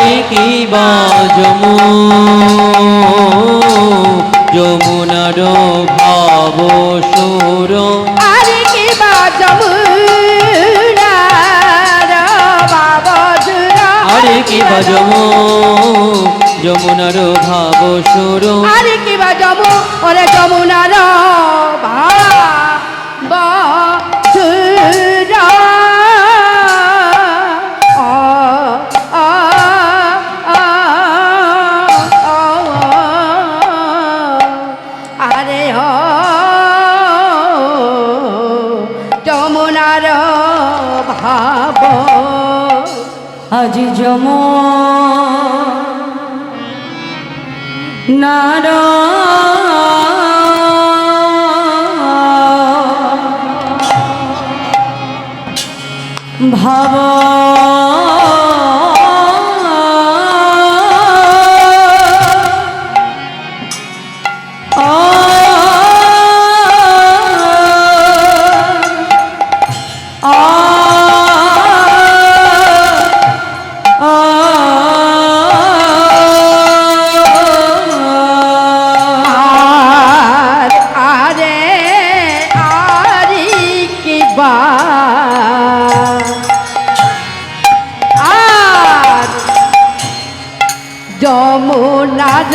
আরে কি বা যমুনার ভাব সুর আরে কি বা যমুনার ভাব সুর আরে কি বা যমুনার ভাব সুর আরে কি বা ওরে যমুনার ভাব সুর আরে যমুনার ভাব আজ যমুনার ভাব যমুনার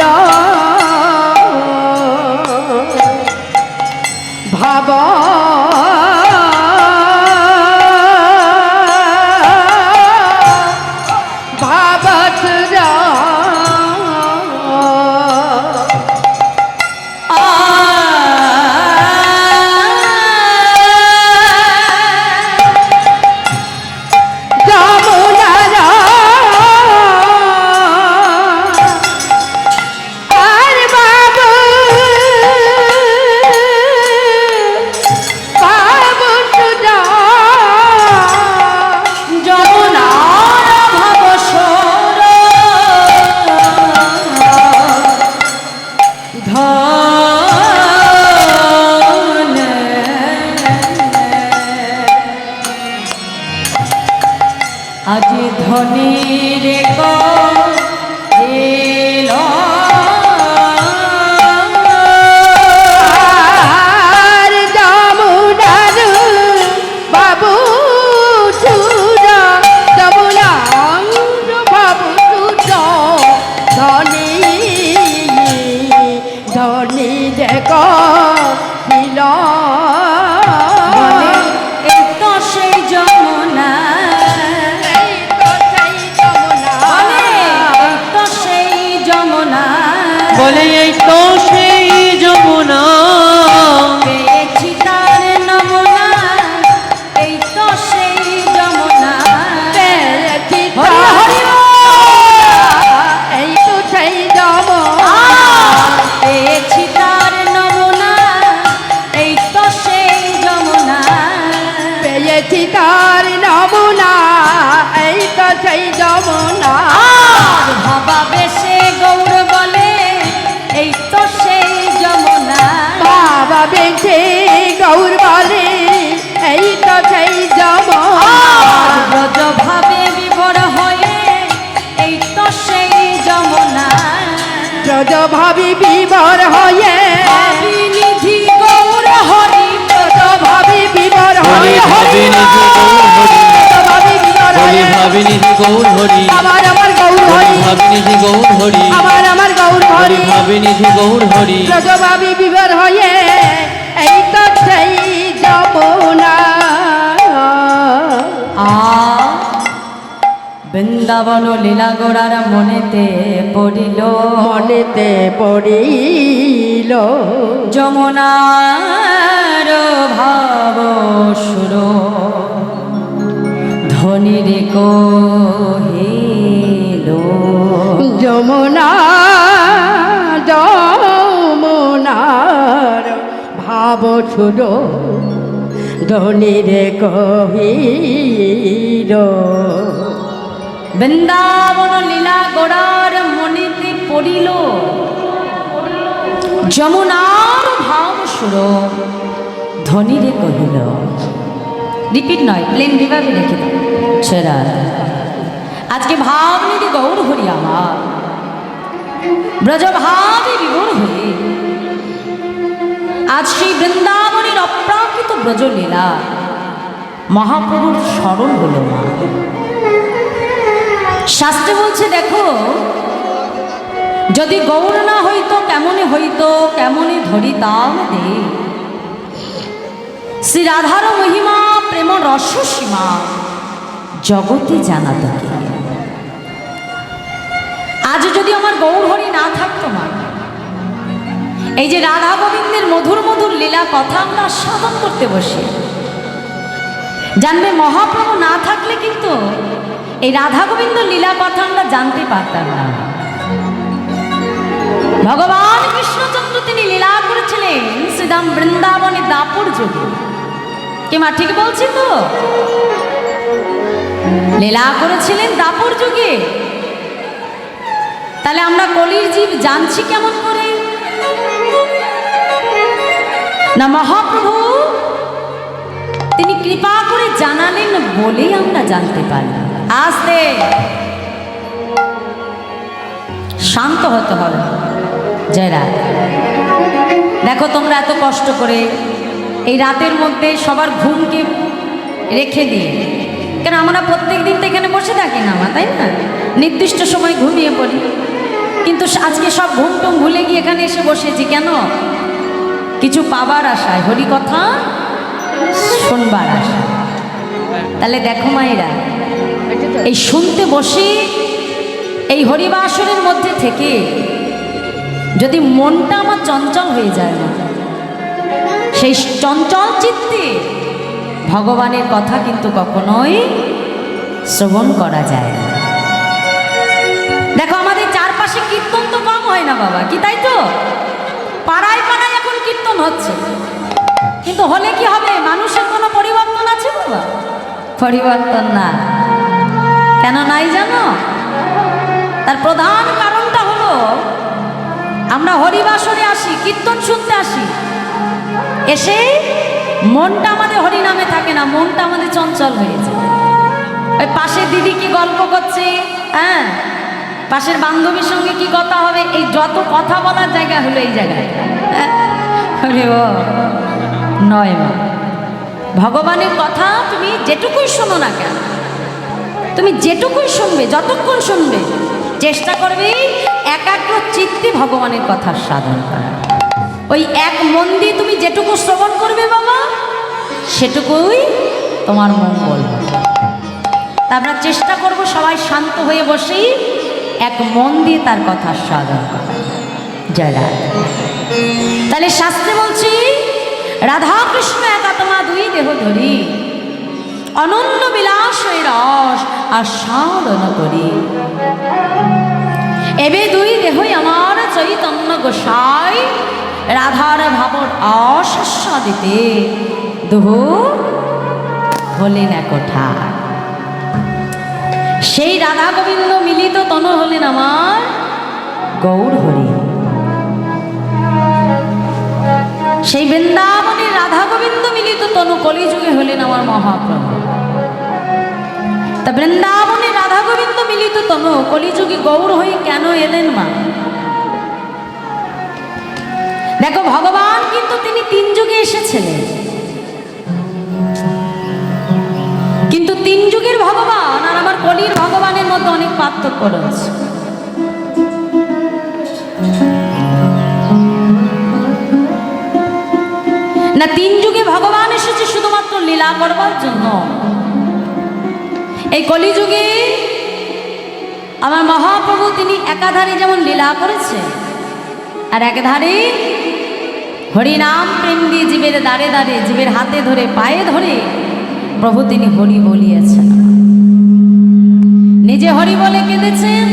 ভাব ভাবসুর আজ ধনীর যমুনার বাবু সুর যমুনার বাবু সুর ধনী ধনী দেখ ছিল এই তো সেই যমুনা বলে এই তো সেই যমুনা পেয়েছি তার নমুনা এই তো সেই যমুনা পেয়েছি এই তো সেই যমুনা পেয়েছি তার নমুনা এই তো সেই যমুনা পেয়েছি তার নমুনা এই তো সেই যমুনা ভাবা বেশে গৌর বলে এই তো সেই যমুনা বাবা বেঁচে গৌর বলে এই তো সেই যমুনা ব্রজ ভাবে বিভোর হয়ে এই তো সেই যমুনা ব্রজ ভাবি বিবর হয়ে নিধি গৌর হরি ব্রজ ভাবি বিবর বলে হয়ে ভাবে নিধি গৌর হরি ভাবি বিবর বলে হয়ে ভাবে নিধি গৌর হরি আমার গৌর বলে হরি ভাবে নিধি গৌর হরি আমার গৌর বলে হরি ভাবে নিধি গৌর হরি ব্রজ ভাবি বিবর হয়ে এই তো সেই যমুনা বৃন্দাবন লীলা গোড়ার মনেতে পড়িল মনেতে পড়িল যমুনার ভাব সুর ধনীর কহিল যমুনা যমুনার ভাব সুর ধনীরে কহিল বৃন্দাবন লীলা গোড়ার মনেতে পড়িল যমুনার ভাব সুর ধনীরে কহিল রিপিট নয় প্লেন রিভাবে রেখে দাও ছেড়া আজকে ভাবনিধি গৌর হরি আমার ব্রজ ভাবে বিভোর হয়ে আজ সেই বৃন্দাবনের অপ্রাকৃত ব্রজলীলা মহাপ্রভুর স্মরণ হলো না। শাস্ত্রে বলছে দেখো, যদি গৌর না হইতো কেমনে ধরিতাম দে। শ্রী রাধার মহিমা প্রেম রস সীমা জগতে জানাত কে। আজ যদি আমার গৌর হরি না থাকতো মা, এই যে রাধা গোবিন্দের মধুর মধুর লীলা কথা আমরা সাধন করতে বসে, জানবে মহাপ্রভু না থাকলে কিন্তু এই রাধা গোবিন্দ লীলা কথা আমরা জানতে পারতাম না। ভগবান কৃষ্ণচন্দ্র তিনি লীলা করেছিলেন শ্রীধাম বৃন্দাবনে দাপর যুগে। কি মা ঠিক বলছি তো? লীলা করেছিলেন দাপর যুগে। তাহলে আমরা কলির জীব জানছি কেমন করে? না মহাপ্রভু তিনি কৃপা করে জানালেন বলেই আমরা জানতে পারি। আস্তে শান্ত হতে হবে। জয় রাধা। দেখো তোমরা এত কষ্ট করে এই রাতের মধ্যে সবার ঘুমকে রেখে দিয়ে, কেন আমরা প্রত্যেক দিন তো এখানে বসে থাকি না মা, তাই না? নির্দিষ্ট সময় ঘুমিয়ে পড়ি, কিন্তু আজকে সব ঘুম টুম ভুলে গিয়ে এখানে এসে বসেছি কেন? কিছু পাবার আশায়, হরি কথা শুনবার আশায়। তাহলে দেখো মায়েরা, এই শুনতে বসে এই হরিবাসরের মধ্যে থেকে যদি মনটা আমার চঞ্চল হয়ে যায় না, সেই চঞ্চল চিত্তে ভগবানের কথা কিন্তু কখনোই শ্রবণ করা যায় না। দেখো আমাদের চারপাশে কীর্তন তো কম হয় না বাবা, কি তাই তো? পাড়ায় পাড়ায় এখন কীর্তন হচ্ছে, কিন্তু হলে কি হবে? মানুষের কোনো পরিবর্তন আছে বাবা? পরিবর্তন না। কেন নাই জানো? তার প্রধান কারণটা হলো আমরা হরিবাসরে আসি, কীর্তন শুনতে আসি, এসে মনটা আমাদের হরিনামে থাকে না, মনটা আমাদের চঞ্চল হয়ে যায়। ওই পাশে দিদি কি গল্প করছে, হ্যাঁ, পাশের বান্ধবীর সঙ্গে কি কথা হবে, এই যত কথা বলার জায়গা হলো এই জায়গায়। নয় মা, ভগবানের কথা তুমি যেটুকুই শোনো না কেন, তুমি যেটুকুই শুনবে, যতক্ষণ শুনবে, চেষ্টা করবে একাগ্র চিত্তে ভগবানের কথা সাধন করা। ওই এক মন দিয়ে তুমি যেটুকু শ্রবণ করবে বাবা, সেটুকুই তোমার মঙ্গল। তা আমরা চেষ্টা করব সবাই শান্ত হয়ে বসেই এক মন দিয়ে তার কথা সাধন করা। জয় রাধা। তাহলে শাস্ত্রে বলছি, রাধা কৃষ্ণ এক আত্মা দুই দেহ ধরি, অনন্য বিলাস রস আস্বাদন করি। এবে দুই দেহই আমার চৈতন্য গোসাই, রাধার ভাবর আস্বাদিতে দুহ হলেন এক ঠার। সেই রাধা গোবিন্দ মিলিত তনু হলেন আমার গৌর হরি। সেই বৃন্দাবনের রাধা গোবিন্দ মিলিত তনু কলিযুগে হলেন আমার মহাপ্রভু। তা বৃন্দাবনের রাধা গোবিন্দ মিলিত তনু কলিযুগে গৌর হয়ে কেন এলেন মা? দেখো ভগবান কিন্তু তিনি তিন যুগে এসেছিলেন, কিন্তু তিন যুগের ভগবান আর আমার কলির ভগবানের মধ্যে অনেক পার্থক্য রয়েছে। না, তিন যুগে ভগবান এসেছে শুধুমাত্র লীলা করবার জন্য। এই কলিযুগে আমার মহাপ্রভু তিনি একাধারে যেমন লীলা করেছে, আর একধারে হরিনাম প্রেম দিয়ে জীবের দাঁড়ে দাঁড়ে, জীবের হাতে ধরে পায়ে ধরে প্রভু তিনি হরি বলিয়েছেন। নিজে হরি বলে কেঁদেছেন,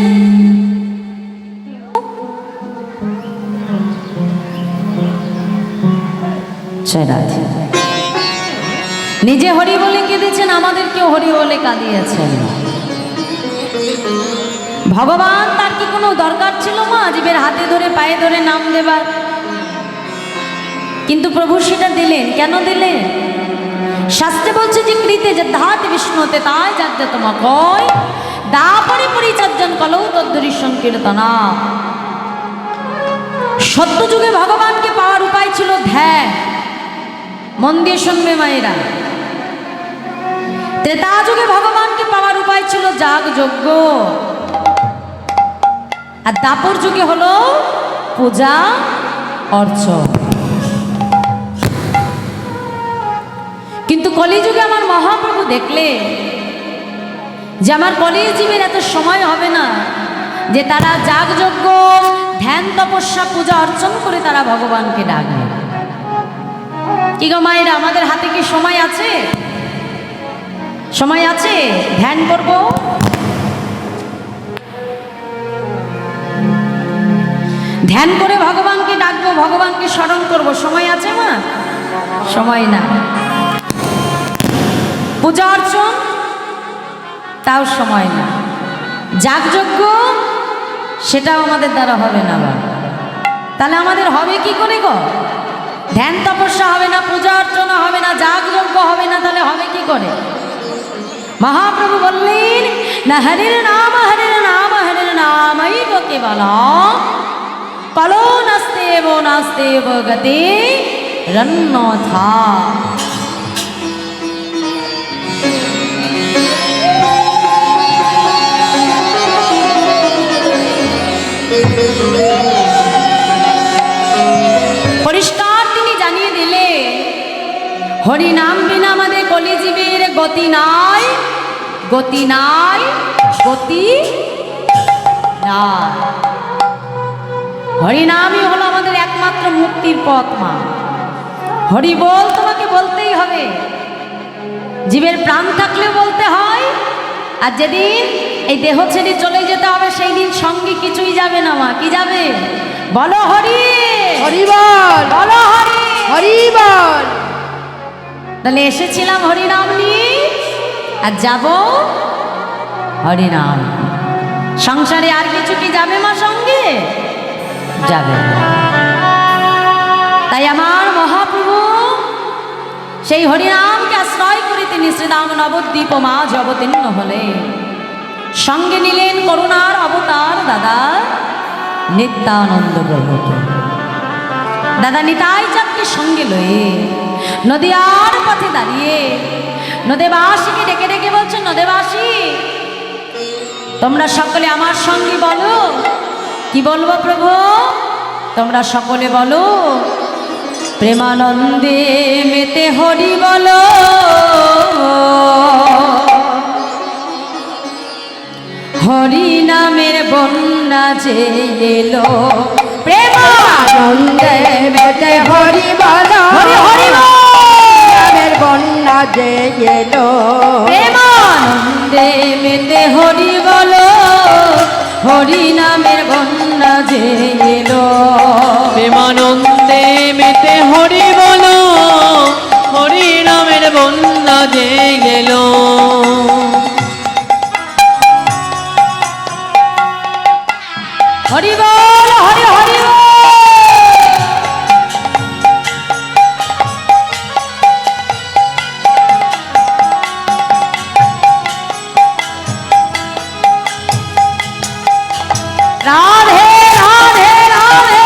নিজে হরি বলে কেঁদেছেন, আমাদেরকেও হরি বলে কাঁদিয়েছেন। ভগবান তার কি কোনো দরকার ছিল মা জীবের হাতে ধরে পায়ে ধরে নাম দেবার? কিন্তু প্রভু সেটা দিলেন। কেন দিলেন? শাস্ত্রে বলছে যে কৃতে যে ধাত বিষ্ণুতে তাই যাতে তোমা কয় দাপরে পরিচর্যন কলৌ তদ্দরি সংকীর্তনা। সত্যযুগে ভগবানকে পাওয়ার উপায় ছিল ধ্যান। মন দিয়ে শুনবে মায়েরা। ত্রেতা যুগে ভগবানকে পাওয়ার উপায় ছিল যাগ যজ্ঞ। আর দাপর যুগে হলো পূজা অর্চন। কিন্তু কলিযুগে আমার মহাপ্রভু দেখলে যে আমার কলির জীবের এত সময় হবে না যে তারা যাগযজ্ঞ ধ্যান তপস্যা পূজা অর্চন করে তারা ভগবানকে ডাকবে। কি গো মায়েরা, আমাদের হাতে কি সময় আছে? সময় আছে ধ্যান করব? ধ্যান করে ভগবানকে ডাকবো, ভগবানকে স্মরণ করব, সময় আছে মা? সময় না। পূজা অর্চন তাও সময় না। যাগযজ্ঞ সেটাও আমাদের দ্বারা হবে না। তাহলে আমাদের হবে কি করে গো? ধ্যান তপস্যা হবে না, পূজা অর্চনা হবে না, যাগযজ্ঞ হবে না, তাহলে হবে কি করে? মহাপ্রভু বললেন না হরির নাম হরির নাম হরির নামই কেবলম কলো নাস্তেব নাস্তেব গতে রন্নথা। পরিষ্কার তিনি জানিয়ে দিলে হরি নাম বিনা আমাদের কলিজীবের গতি নাই, গতি নাই, গতি নাই। হরিনামই হলো আমাদের একমাত্র মুক্তির পথ মা। হরি বল তোমাকে বলতেই হবে, জীবের প্রাণ থাকলেও বলতে হয়। আর যেদিন এই দেহ ছেড়ে চলে যেতে হবে সেই দিন সঙ্গে কিছুই যাবে না মা। কি যাবে? বলো হরি, হরি বল, বলো হরি, হরি বল। তাহলে এসেছিলাম হরিনাম নিয়ে আর যাব হরিনাম। সংসারে আর কিছু কি যাবে মা সঙ্গে? যাবে না। তাই আমার মহাপ্রভু সেই হরিনামকে আশ্রয় করে তিনি শ্রীরাম নবদ্বীপ মাঝ অবতীর্ণ হলে সঙ্গে নিলেন করুণার অবতার দাদা নিত্যানন্দ প্রভুকে। দাদা নিতাই চাঁদকে সঙ্গে লয়ে নদীয়ার পথে দাঁড়িয়ে নদেবাসীকে ডেকে ডেকে বলছেন, নদেবাসী তোমরা সকলে আমার সঙ্গে বলো। কি বলবো প্রভু? তোমরা সকলে বলো প্রেমানন্দে মেতে হরি বলো, হরি নামের বন্যা যে এলো। প্রেমানন্দে মেতে হরি বলো, হরি হরি বল। নামের বন্যা যে এলো। প্রেমানন্দে মেতে হরি বলো, হরি নামের বন্যা যে এলো। প্রেমানন্দে মেতে হরি বলো, হরি নামের বন্যা যে গেল। হরি বল, হরি হরি বল। রাধে রাধে রাধে।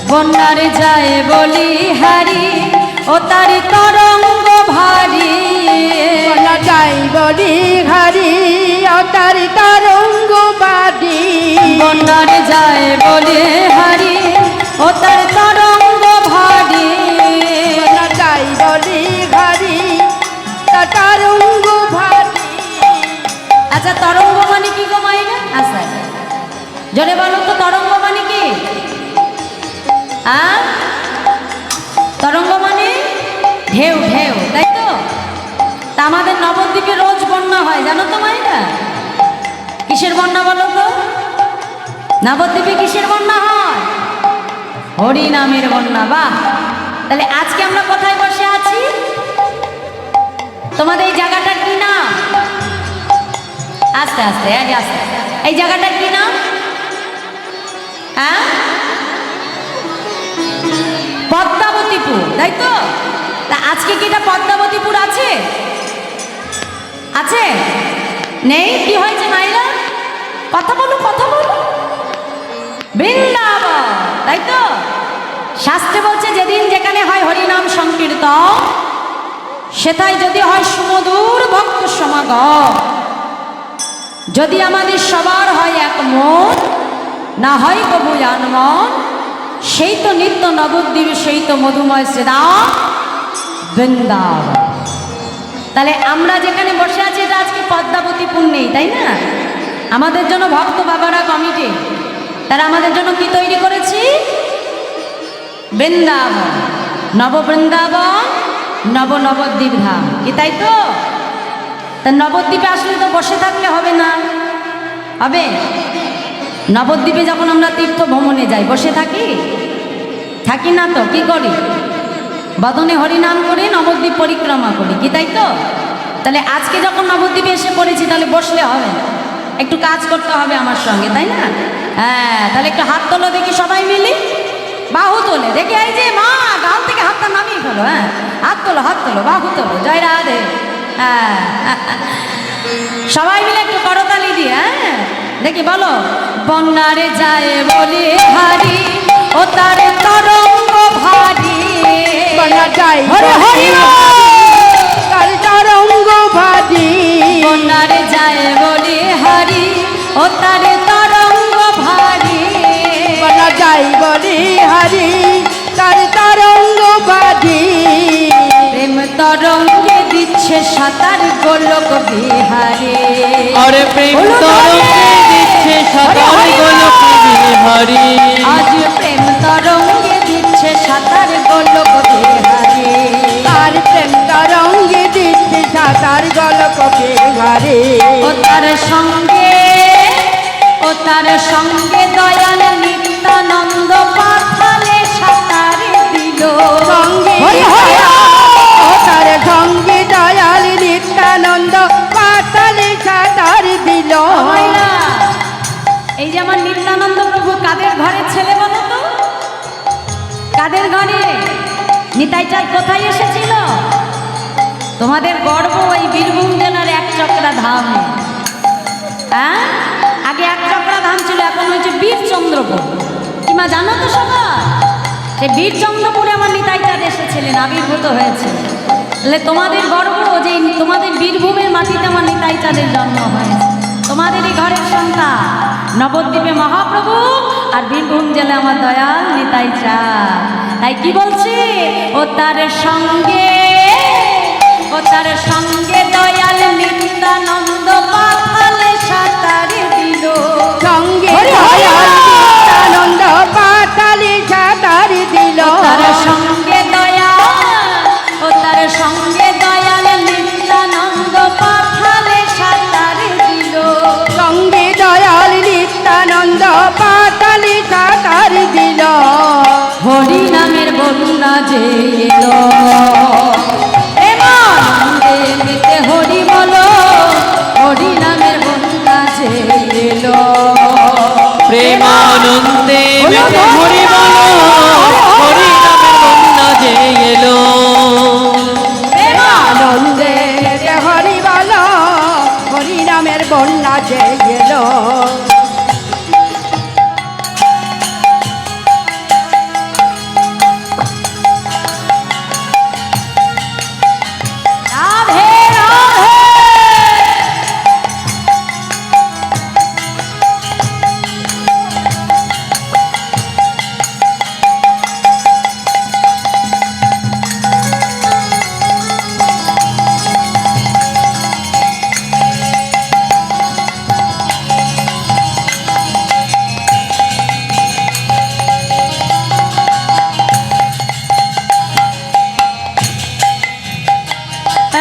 বন্যারে যায় বলি হারি, ও তার তরঙ্গ ভারী। বন্যা যাই বলি হারি, ও তার তরঙ্গ বাড়ি। বন্যারে যায় বলি হারি, ও তার তরঙ্গ ভারী। বন্যা যাই বলি হারি, তার তরঙ্গ ভারী। আচ্ছা তরঙ্গ মানে কি গো মাইনা? আচ্ছা জোরে বলো তো তরঙ্গ মানে কি? তরঙ্গ মানে ঢেউ, ঢেউ, তাই তো? তা আমাদের নবদ্বীপে রোজ বন্যা হয় জানো তো মাইনা? কিসের বন্যা বলো তো? নবদ্বীপে কিসের বন্যা হয়? হরি নামের বন্যা। বাহ, তাহলে আজকে আমরা কোথায় বসে আছি? তোমাদের এই জায়গাটার কি নাম? আস্তে আস্তে আস্তে, এই জায়গাটার কি নাম? হ্যাঁ, পদ্মাবতীপুর, তাই তো? তা আজকে কি এটা পদ্মাবতীপুর আছে? আছে? নেই? কি হয়েছে মাইরা? কথা বলো, কথা বলো। বৃন্দাবন, তাই তো? শাস্ত্রে বলছে যেদিন যেখানে হয় হরিনাম সংকীর্তন, সেটাই যদি হয় সুমধুর ভক্ত সমাগম, যদি আমাদের সবার হয় এক মন, না হয় কবু মন, সেই তো নিত্য নবদ্বীপ, সেই তো মধুময় শ্রীরাম বৃন্দাবন। তাহলে আমরা যেখানে বসে আছি এটা আজকে পদ্মাবতীপুর নেই, তাই না? আমাদের জন্য ভক্ত বাবারা কমিটি, তারা আমাদের জন্য কি তৈরি করেছি? বৃন্দাবন, নববৃন্দাবন, নবদ্বীপ ধাম, কি তাই তো? তা নবদ্বীপে আসলে তো বসে থাকলে হবে না, হবে? নবদ্বীপে যখন আমরা তীর্থ ভ্রমণে যাই বসে থাকি? থাকি না তো, কি করি? বদনে হরিনাম করে নবদ্বীপ পরিক্রমা করি, কি তাই তো? তাহলে আজকে যখন নবদ্বীপে এসে পড়েছি তাহলে বসলে হবে না, একটু কাজ করতে হবে আমার সঙ্গে, তাই না? হ্যাঁ, তাহলে একটু হাত তোলো দেখি সবাই মিলে, বাহু তোলে দেখি। এই যে মা, গাল থেকে হাতটা নামিয়ে ফেলো। হ্যাঁ, হাত তোলো, হাত তোলো, বাহু তোলো, জয় রাধে। হ্যাঁ, সবাই মিলে একটু করতালি দিয়ে, হ্যাঁ দেখি বলো। বন্যারে যায় বলে হারি, ও তার তরঙ্গ ভারী, বন্যা যায় হরি হরি তার তরঙ্গ ভারী, বন্যারে যায় বলে হারি, ও তার তরঙ্গ ভারী, বন্যা যায় বলে হারি তার তরঙ্গ ভারী, প্রেম তরঙ্গে দিচ্ছে সাঁতার গোলক বিহারে। আরে প্রেম তরঙ্গে দিচ্ছে সাঁতার গোলক বিহারী, আজ প্রেম তরঙ্গে দিচ্ছে সাঁতার গোলক বিহারে, তার প্রেম তরঙ্গে দিচ্ছে সাঁতার গোলক বিহারে, ও তার সঙ্গে, ও তার সঙ্গে দয়াল নিত্যানন্দ পাথালে সাঁতার দিল। সঙ্গে হরি হরি ও তার সঙ্গে দয়াল নিত্যানন্দ পাতালে সাঁতার দিল। মাইরা, এই যে আমার নিত্যানন্দ প্রভু কাদের ঘরের ছেলে বলো তো? কাদের ঘরে? নিতাই চাঁদ কোথায় এসেছিল? তোমাদের গর্ব এই বীরভূম জেলার একচক্রা ধামে। হ্যাঁ, আগে একচক্রা ধাম ছিল, এখন হয়েছে বীরচন্দ্রপুর। কি মা জানো তো সবাই? সে বীরচন্দ্রপুরে আমার নিতাই চাঁদ এসেছিলেন, আবির্ভূত হয়েছে। তাহলে তোমাদের গর্ব যে তোমাদের বীরভূমের মাটিতে আমার নিতাই চাঁদের জন্ম হয়েছে, তোমাদেরই ঘরের সন্তান। নবদ্বীপে মহাপ্রভু আর বীরভূম জেলে আমার দয়াল নিতাই চাঁদ। তাই কি বলছি? ও তার সঙ্গে, ও তার সঙ্গে দয়াল নিত্যানন্দ পাথালে সাঁতার দিল। সঙ্গে হরি হরি দয়াল নিত্যানন্দ পাতালে সাঁতার দিল। তার সঙ্গে দয়াল, ও তার সঙ্গে দয়াল নিত্যানন্দ পাথালে সাঁতার দিল। সঙ্গে দয়াল নিত্যানন্দ পাতালে সাঁতার দিল। হরি নামের বন্যা যে এলো, প্রেমানন্দে মেতে হরি বলো, হরি নামের বন্যা যে এলো, প্রেমানন্দে মেতে হরি বলো, হরি নামের বন্যা যে এলো, আনন্দে মেতে হরি বল, হরি নামের বন্যা যে এলো। রাধে রাধে।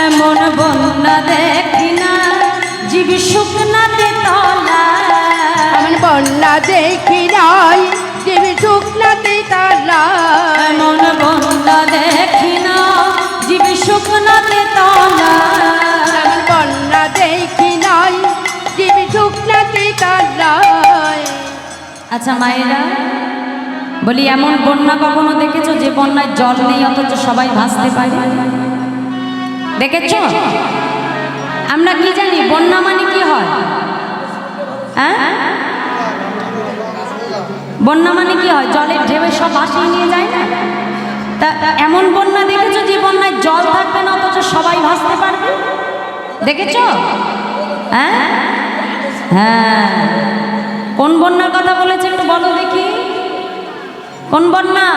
এমন বন্যা দেখি না জীব শুকনাতে তলা, এমন বন্যা দেখি নাই, দেবী শুকনাতে তালা। তলায়। এমন বন্যা দেখি নাই জীব শুকনাতে তলায়। আচ্ছা মায়েরা বলি, এমন বন্যা কখনো দেখেছো যে বন্যায় জল নেই অথচ সবাই ভাসতে পারে? দেখেছো? আমরা কি জানি বন্যা মানে কি হয়? হ্যাঁ, বন্যা মানে কি হয়? জলের ঢেউয়ে সব ভাসিয়ে নিয়ে যায় না? তা এমন বন্যা দেখেছো যে বন্যায় জল থাকবে না অথচ সবাই ভাসতে পারবে? দেখেছো? হ্যাঁ হ্যাঁ, কোন বন্যার কথা বলেছে একটু বলো দেখি। কোন বন্যা?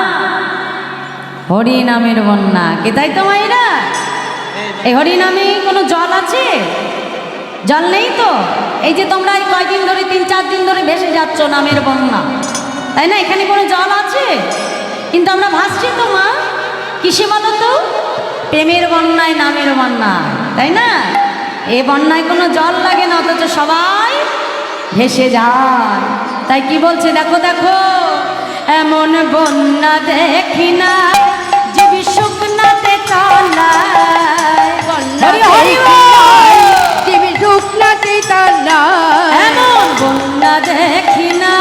হরি নামের বন্যা। কে তাই তো মাইরা? এই হরি নামে কোনো জল আছে? জল নেই তো। এই যে তোমরা এই কয়দিন ধরে 3-4 দিন ধরে ভেসে যাচ্ছ নামের বন্যা, তাই না? এখানে কোনো জল আছে? কিন্তু আমরা ভাসছি তো মা, কিসে বলো তো? প্রেমের বন্যায়, নামের বন্যায়, তাই না? এই বন্যায় কোনো জল লাগে না অথচ সবাই ভেসে যায়। তাই কি বলছে দেখো দেখো, এমন বন্যা দেখি না জীব শুকনাতে তলায়। হরি হরি বল। জীব শুকনাতে তলায়। এমন বন্যা দেখি না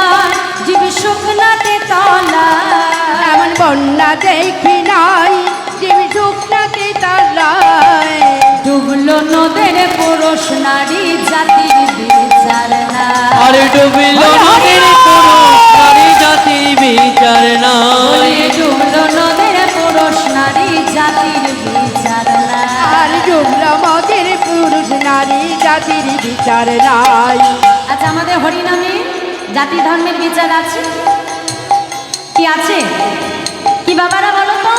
জীব শুকনাতে তলায়। এমন বন্যা দেখি নাই জীব শুকনাতে তলায়। ডুবলো নদের পুরুষ নারী জাতির বিচার না। আর ডুবিল নদীর পুরুষ নারী জাতির বিচার নাই। ডুবলো নদের পুরুষ নারী জাতির বিচার না। আর ডুবল মদের পুরুষ নারী জাতির বিচার নাই। আচ্ছা, আমাদের হরিনামে জাতি ধর্মের বিচার আছে কি? আছে কি বাবারা বলো তো?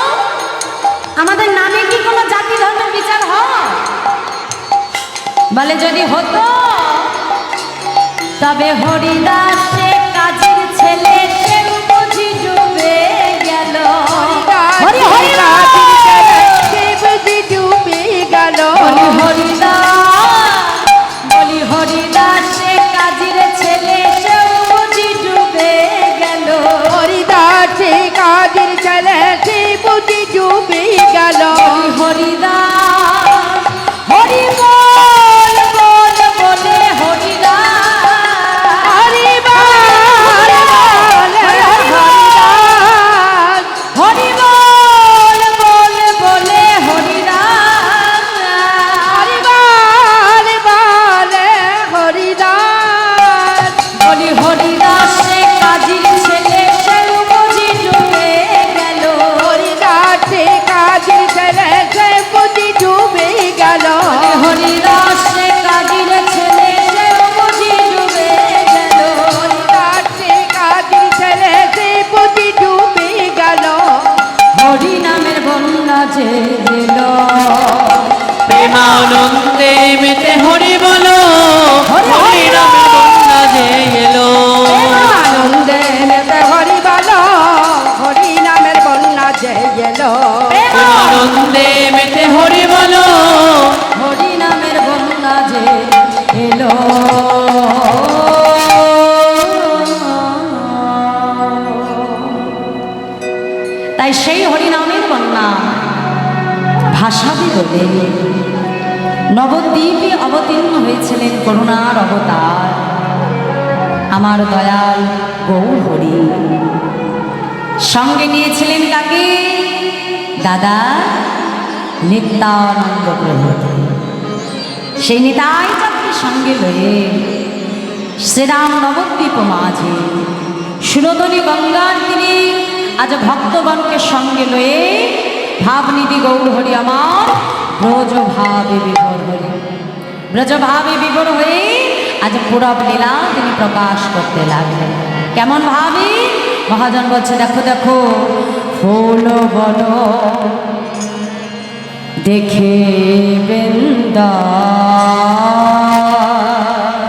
আমাদের নামে কি কোনো জাতি ধর্মের বিচার হয়? বলে যদি হতো তবে হরিদাসে কাজীর ছেলে কেউ বুঝি ডুবে গেল। হরি হরি বুঝি ডুবে গেল। বলি হরিদাস, বলি হরিদাসে কাজীর ছেলে সেও বুঝি ডুবে গেল। হরিদাসে কাজের ছেলে সে বুঝি ডুবে গেল। বলি হরিদাস, হরি বল বল বলে হরিদাস। হরি বল বল হরিদাস। হরি বল বল বলে হরিদাস। হরি বল বল হরিদাস। বলি হরিদাসে কাজীর ছেলে সেও বুঝি ডুবে গেল। হরিদাসে কাজের ছেলে সে বুঝি ডুবে গেল। হরিদাসে কাজীর ছেলে সেও বুঝি ডুবে গেল। হরিদাসে কাজের ছেলে সে বুঝি ডুবে গেল। হরি নামের বন্যা যে এলো। প্রেমানন্দে মেতে হরি বলো, হরি নামের বন্যা যে এলো। আনন্দে মেতে হরি বলো, হরি নামের বন্যা যে এলো। প্রেমানন্দে মেতে হরি বলো, হরি নামের বন্যা যে এলো। তাই সেই হরি নামের বন্যা ভাষাতে বলে নবদ্বীপে অবতীর্ণ হয়েছিলেন করুণার অবতার আমার দয়াল গৌর হরি। সঙ্গে নিয়েছিলেন কাকে? দাদা নিত্যানন্দ প্রভুকে। সেই নিতাই যাত্রী সঙ্গে লয়ে শ্রীরাম নবদ্বীপ মাঝে সুরধনী গঙ্গার তীরে আজ ভক্তগণকে সঙ্গে লয়ে ভাবনিধি গৌর হরি আমার ব্রজভাবে বিভোর হয়ে, ব্রজভাবে বিভোর হয়ে আজ পুরব লীলা তিনি প্রকাশ করতে লাগলেন। কেমন ভাবে? মহাজন বলছে দেখো দেখো, ফুল বন দেখে বৃন্দা,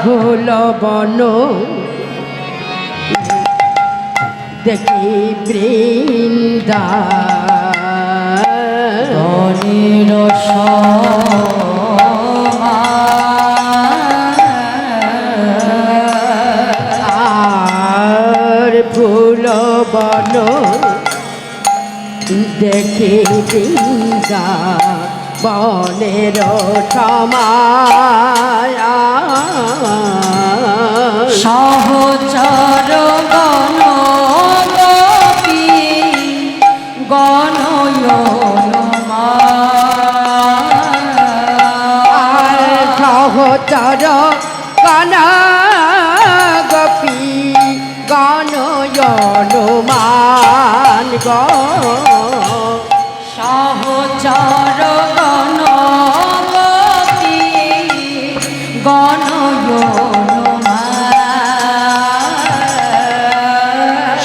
ফুল বন দেখি বৃন্দা, বনের আর ফুল বন দেখি বৃন্দা, বনের সমায় সহচর গণ গোপী আর সহচর গণ গোপী গণয়নুমান সহচর গণ গোপী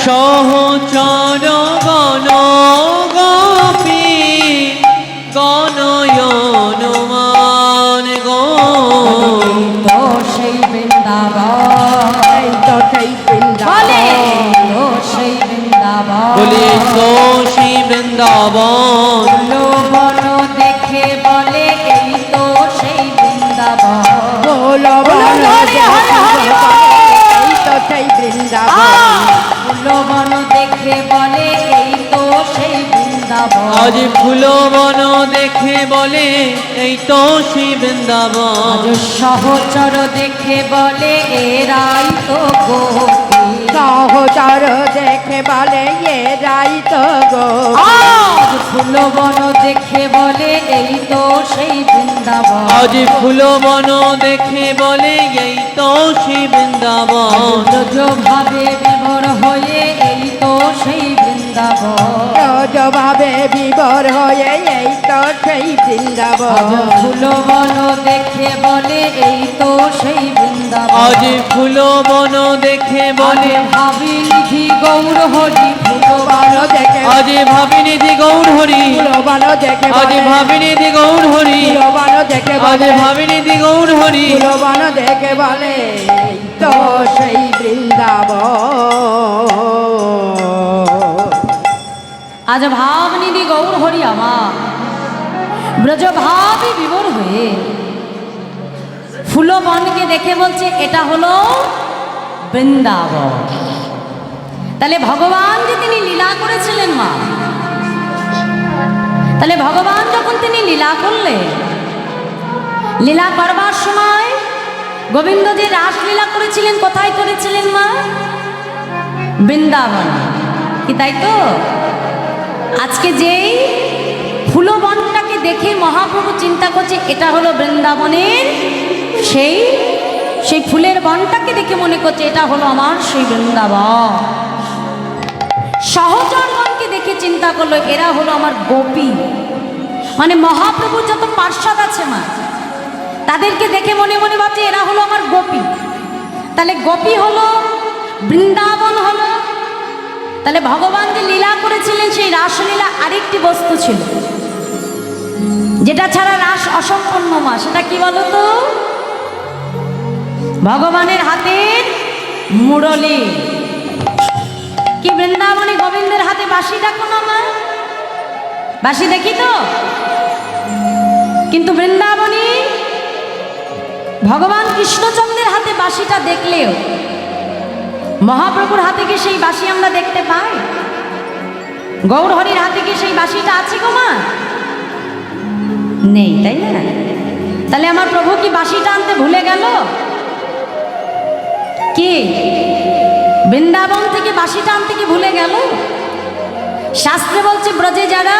সহচর গণ গোপী গণয়নুমান গো তো সেই বৃন্দাবন তো সেই বলে বৃন্দাবন তো সেই বৃন্দাবন বলে তো সেই বৃন্দাবন বন দেখে বলে এই তো সেই বৃন্দাবন বলো বলো এই তো সেই বৃন্দাবন বন দেখে বলে এই তো সেই বৃন্দাবন আজ ফুল বন দেখে বলে এই তো সেই বৃন্দাবন আজ সহচর দেখে বলে এরাই তো গোপী সহচর দেখে বলে এরাই তো গো আজ ফুল বন দেখে বলে এই তো সেই বৃন্দাবন আজ ফুল বন দেখে বলে এই তো সেই বৃন্দাবন ভাবে বিবর হয়ে এই তো সেই বৃন্দাবন রজভাবে বিবর হয়ে এই তো সেই বৃন্দাবন ফুল বন দেখে বলে এই তো সেই বৃন্দাবন আজ ফুল বন দেখে বলে ভাবি নিধি গৌর হরি ফুল বন দেখে আজ ভাবিনিধি গৌর হরি ফুলবান দেখে আজ ভাবিনিধি গৌর হরি ফুলবান দেখে আজ বলে ভাবিনিধি গৌর হরি ফুলবান দেখে বলে এই তো সেই বৃন্দাবন আজ ভাব নিধি গৌর হরি আমার ব্রজ ভাবি বিবর হয়ে ফুলবনকে দেখে বলছে এটা হলো বৃন্দাবন। তাহলে ভগবান যে তিনি লীলা করেছিলেন মা, তাহলে ভগবান যখন তিনি লীলা করলেন, লীলা করবার সময় গোবিন্দ যে রাসলীলা করেছিলেন কোথায় করেছিলেন মা? বৃন্দাবন, কি তাই তো? আজকে যেই ফুলবনটাকে দেখে মহাপ্রভু চিন্তা করছে এটা হলো বৃন্দাবনের সেই ফুলের বনটাকে দেখে মনে করছে এটা হলো আমার সেই বৃন্দাবন। সহচরগণকে দেখে চিন্তা করলো এরা হলো আমার গোপী, মানে মহাপ্রভুর যত পার্ষদ আছে মা তাদেরকে দেখে মনে মনে ভাবছে এরা হলো আমার গোপী। তাহলে গোপী হলো, বৃন্দাবন হলো। তাহলে ভগবান যে লীলা করেছিলেন সেই রাসলীলা আরেকটি বস্তু ছিল যেটা ছাড়া রাস অসম্পূর্ণ মা, সেটা কি বলতো? ভগবানের হাতের মুরলি। কি বৃন্দাবনে গোবিন্দের হাতে বাঁশি ডাকো না মা? বাঁশি দেখি তো, কিন্তু বৃন্দাবনে ভগবান কৃষ্ণচন্দ্রের হাতে বাঁশিটা দেখলেও মহাপ্রভুর হাতে কি সেই বাঁশি আমরা দেখতে পাই? গৌরহরির হাতে কি সেই বাঁশিটা আছে গো মা? নেই, তাই না? তাহলে আমার প্রভু কি বাঁশিটা আনতে ভুলে গেল? কি বৃন্দাবন থেকে বাঁশিটা আনতে কি ভুলে গেল? শাস্ত্রে বলছে ব্রজে যারা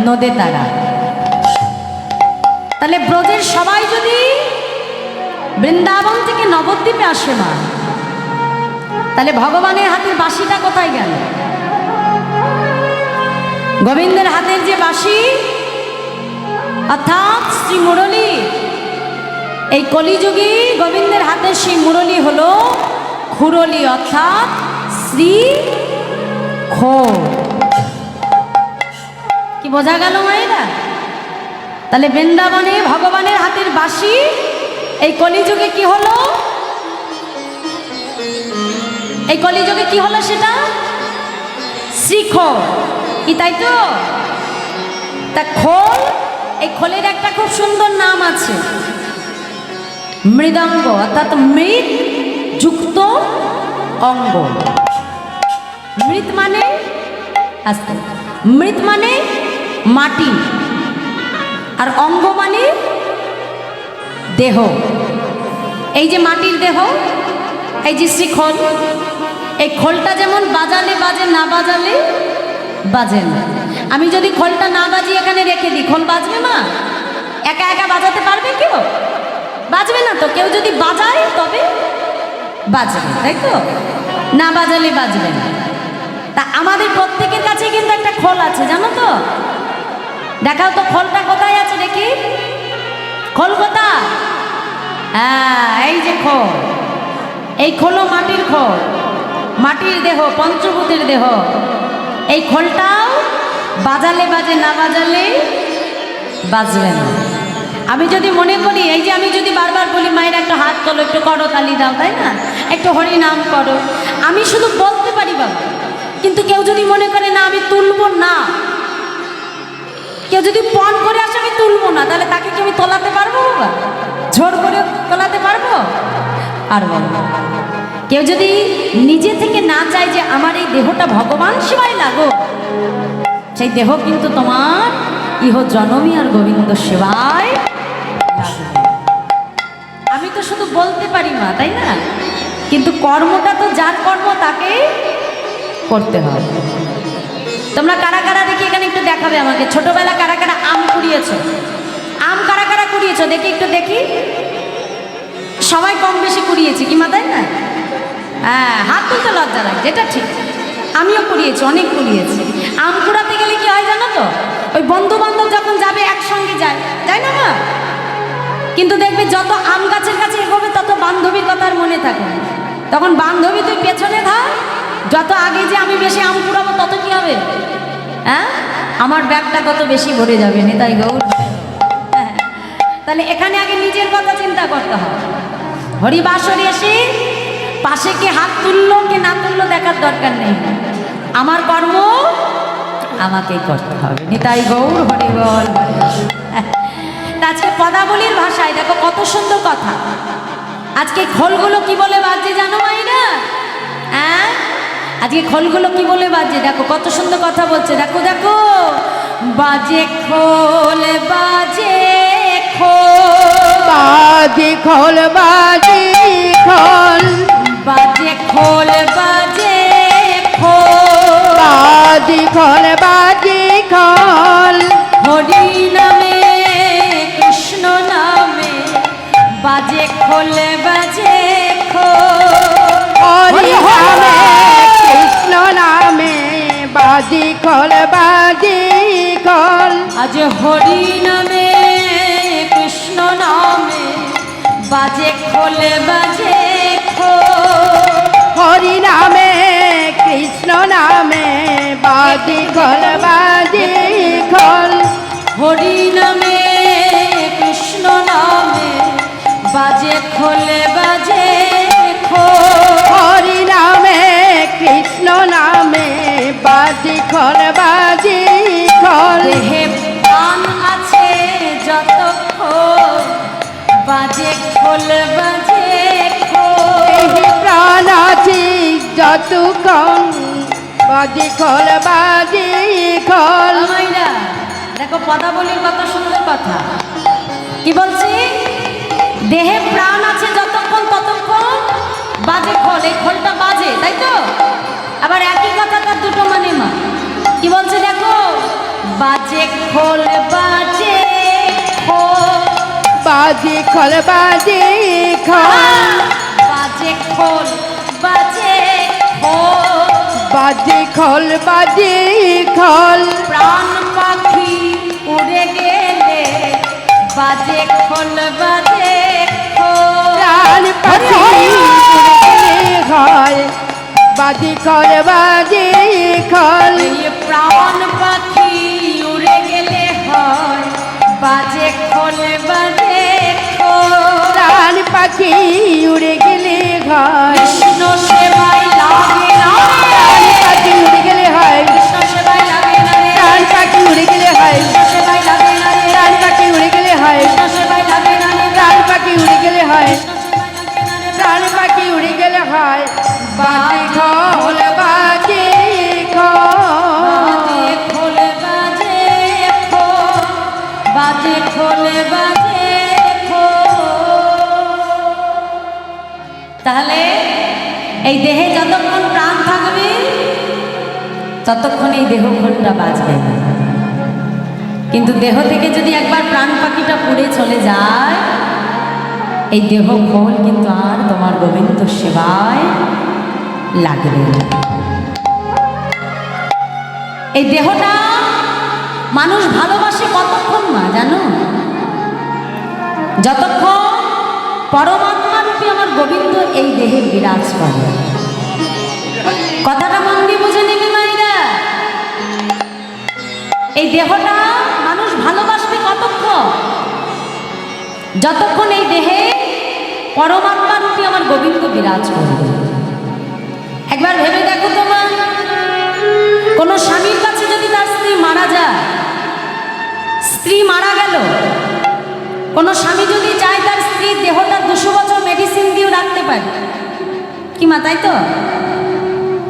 নদে তারা। তাহলে ব্রজের সবাই যদি বৃন্দাবন থেকে নবদ্বীপে আসে মা, তাহলে ভগবানের হাতের বাঁশিটা কোথায় গেল? গোবিন্দের হাতের যে বাঁশি অর্থাৎ শ্রী মুরলী, এই কলিযুগে গোবিন্দের হাতের সেই মুরলী হলো খুরলি অর্থাৎ শ্রী খোল। কি বোঝা গেল মায়েরা? তাহলে বৃন্দাবনে ভগবানের হাতের বাঁশি এই কলিযুগে কি হলো? এই কলিযুগে কি হলো সেটা? শ্রীখোল, কি তাই তো? তা খোল, এই খোলের একটা খুব সুন্দর নাম আছে, মৃদঙ্গ অর্থাৎ মৃৎ যুক্ত অঙ্গ। মৃৎ মানে মৃৎ মানে মাটি, আর অঙ্গ মানে দেহ। এই যে মাটির দেহ, এই যে শ্রীখোল, এই খোলটা যেমন বাজালে বাজে, না বাজালে বাজে না। আমি যদি খোলটা না বাজিয়ে এখানে রেখে দিই, খোল বাজবে না? একা একা বাজাতে পারবে কেউ? বাজবে না তো। কেউ যদি বাজায় তবে বাজবে, তাই তো? না বাজালে বাজবে না। তা আমাদের প্রত্যেকের কাছে কিন্তু একটা খোল আছে, জানো তো? দেখাও তো খোলটা কোথায় আছে দেখি। খোল কোথায়? হ্যাঁ, এই যে খোল। এই খোলও মাটির খোল, মাটির দেহ, পঞ্চভূতের দেহ। এই খোলটাও বাজালে বাজে, না বাজালে বাজবে না। আমি যদি মনে করি, এই যে আমি যদি বারবার বলি মায়ের একটা হাত তোলো, একটু করো তালি দাও, তাই না? একটু হরি নাম করো, আমি শুধু বলতে পারি বাবা। কিন্তু কেউ যদি মনে করে না আমি তুলবো না, কেউ যদি পণ করে আসে আমি তুলবো না, তাহলে তাকে কি আমি তোলাতে পারবো বাবা? জোর করে তোলাতে পারবো? আর বলবো, কেউ যদি নিজে থেকে না চায় যে আমার এই দেহটা ভগবান সেবায় লাগো, সেই দেহ কিন্তু তোমার ইহ জনমী আর গোবিন্দ সেবায় লাগবে। আমি তো শুধু বলতে পারি মা, তাই না? কিন্তু কর্মটা তো যার কর্ম তাকে করতে হয়। তোমরা কারা কারা দেখি এখানে একটু দেখাবে আমাকে, ছোটবেলা কারা কারা আম কুড়িয়েছো? আম কারা কারা কুড়িয়েছো দেখি, একটু দেখি। সবাই কম বেশি কুড়িয়েছি কি মা, তাই না? হ্যাঁ, হাত তুলতে লজ্জা লাগছে, এটা ঠিক। আমিও কুড়িয়েছি, অনেক কুড়িয়েছি। আম কুড়াতে গেলে কি হয় জানো তো? ওই বন্ধু বান্ধব যখন যাবে একসঙ্গে যায়, তাই না মা? কিন্তু দেখবে যত আম গাছের কাছে এগোবে তত বান্ধবীর কথা আর মনে থাকে না। তখন বান্ধবী তুই পেছনে থাক, যত আগে যে আমি বেশি আম কুড়াবো তত কি হবে? হ্যাঁ, আমার ব্যাগটা কত বেশি ভরে যাবে, নিতাই গৌর। হ্যাঁ, তাহলে এখানে আগে নিজের কথা চিন্তা করতে হবে। হরিবাসরে এসে পাশে কে হাত তুললো কে না তুললো দেখার দরকার নেই। আমার কর্ম আমাকেই করতে হবে, নিতাই গৌর হরি বল। আজকে পদাবলীর ভাষায় দেখো কত সুন্দর কথা। আজকে খোলগুলো কি বলে বাজছে জানো মাইরা? হ্যাঁ, আজকে খোলগুলো কি বলে বাজছে দেখো, কত সুন্দর কথা বলছে। দেখো দেখো, বাজে খোল, বাজে খোল, বাজে খোল, বাজে খোল, বাজে খোল, বাজে খোল, বাজে খোল, বাজে খোল, হরি নামে কৃষ্ণ নামে বাজে খোল, বাজে খোল, হরি নামে কৃষ্ণ নামে বাজে খোল, বাজে খোল। আজ হরি নামে কৃষ্ণ নামে বাজে খোল, বাজে খোল, হরি নামে কৃষ্ণ নামে বাজে খোল, বাজে খোল, হরি নামে কৃষ্ণ নামে বাজে খোল, বাজে খোল, হরি নামে কৃষ্ণ নামে বাজে খোল, বাজে খোল। দেহে প্রাণ আছে যতক্ষণ বাজে খোল, বাজে খোল, এই প্রাণ আছে যতক্ষণ বাজে খোল, বাজে খোল। মাইরা দেখো পদাবলীর কত সুন্দর কথা। কি বলছি? দেহে প্রাণ আছে যতক্ষণ ততক্ষণ বাজে খোল। এই খোলটা বাজে, তাই তো? আবার একই কথা তার দুটো মানে মা। কি বলছে দেখো, বাজে খোল, বাজে খোল, বাজে খোল, বাজে খোল, বাজে খোল, বাজে খোল, বাজে খোল, বাজে খোল। প্রাণ পাখি উড়ে গেলে বাজে খোল, বাজে খোল, প্রাণ পাখি উড়ে গেলে হয় বাজে খোল, বাজে খোল। এই প্রাণ পাখি উড়ে গেলে হয় বাজে খোল, বাজে খোল, প্রাণ পাখি উড়ে গেলে হয় কৃষ্ণ সেবায় লাগে না রে, প্রাণ পাখি উড়ে গেলে হয় কৃষ্ণ সেবায় লাগে না রে, প্রাণ পাখি উড়ে গেলে হয় কৃষ্ণ সেবায় লাগে না রে, প্রাণ পাখি উড়ে গেলে হয় কৃষ্ণ সেবায় লাগে না রে, প্রাণ পাখি উড়ে গেলে হয় কৃষ্ণ সেবায় লাগে না রে, প্রাণ পাখি উড়ে গেলে হয় বাজে খোল, বাজে খোল। বাজে খোল, বাজে খোল, বাজে খোল, তাহলে এই দেহে যতক্ষণ প্রাণ থাকবে ততক্ষণ এই দেহক্ষণটা বাঁচবে না। কিন্তু দেহ থেকে যদি একবার প্রাণ পাখিটা পুড়ে চলে যায়, এই দেহক্ষণ কিন্তু আর তোমার গোবিন্দ সেবায় লাগবে না। এই দেহটা মানুষ ভালোবাসে কতক্ষণ মা জানো? যতক্ষণ পরমাত্মা রূপী আমার গোবিন্দ এই দেহে বিরাজ করে। কথাটা মন দিয়ে বুঝে নেবে মাইরা। এই দেহটা মানুষ ভালোবাসবে কতক্ষণ? যতক্ষণ এই দেহে পরমাত্মা রূপী আমার গোবিন্দ বিরাজ করবে। একবার ভেবে দেখো তোমার, কোনো স্বামীর কাছে যদি তার স্ত্রী মারা যায়, স্ত্রী মারা গেল, কোনো স্বামী যদি চায় তার স্ত্রীর দেহটা 200 বছর মেডিসিন দিয়েও রাখতে পারে, কি মা তাই তো?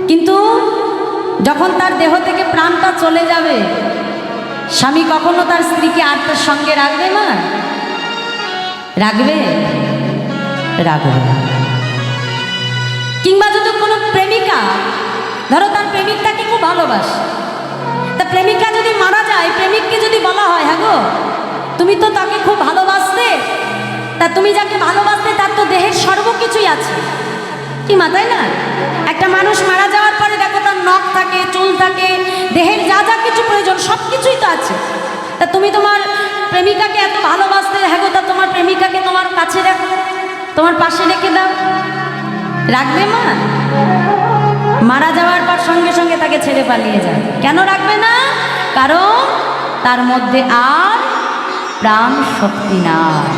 কিন্তু যখন তার দেহ থেকে প্রাণটা চলে যাবে, স্বামী কখনো তার স্ত্রীকে আর তার সঙ্গে রাখবে মা? রাখবে? রাখবে। কিংবা যদি কোনো প্রেমিকা, ধরো তার প্রেমিকটাকে খুব ভালোবাসে, তা প্রেমিকা যদি মারা যায়, প্রেমিককে যদি বলা হয় হ্যাঁ গো তুমি তো তাকে খুব ভালোবাসতে, তা তুমি যাকে ভালোবাসতে তার তো দেহের সর্বকিছুই আছে, কি মা তাই না? একটা মানুষ মারা যাওয়ার পরে দেখো তার নখ থাকে, চুল থাকে, দেহের যা যা কিছু প্রয়োজন সব কিছুই তো আছে। তা তুমি তোমার প্রেমিকাকে এত ভালোবাসতে, হ্যাঁ গো তা তোমার প্রেমিকাকে তোমার কাছে রাখো, তোমার পাশে রেখে দাও, রাখবে মা? মারা যাওয়ার পর সঙ্গে সঙ্গে তাকে ছেড়ে পালিয়ে যায়। কেন রাখবে না? কারণ তার মধ্যে আর প্রাণ শক্তি নাই।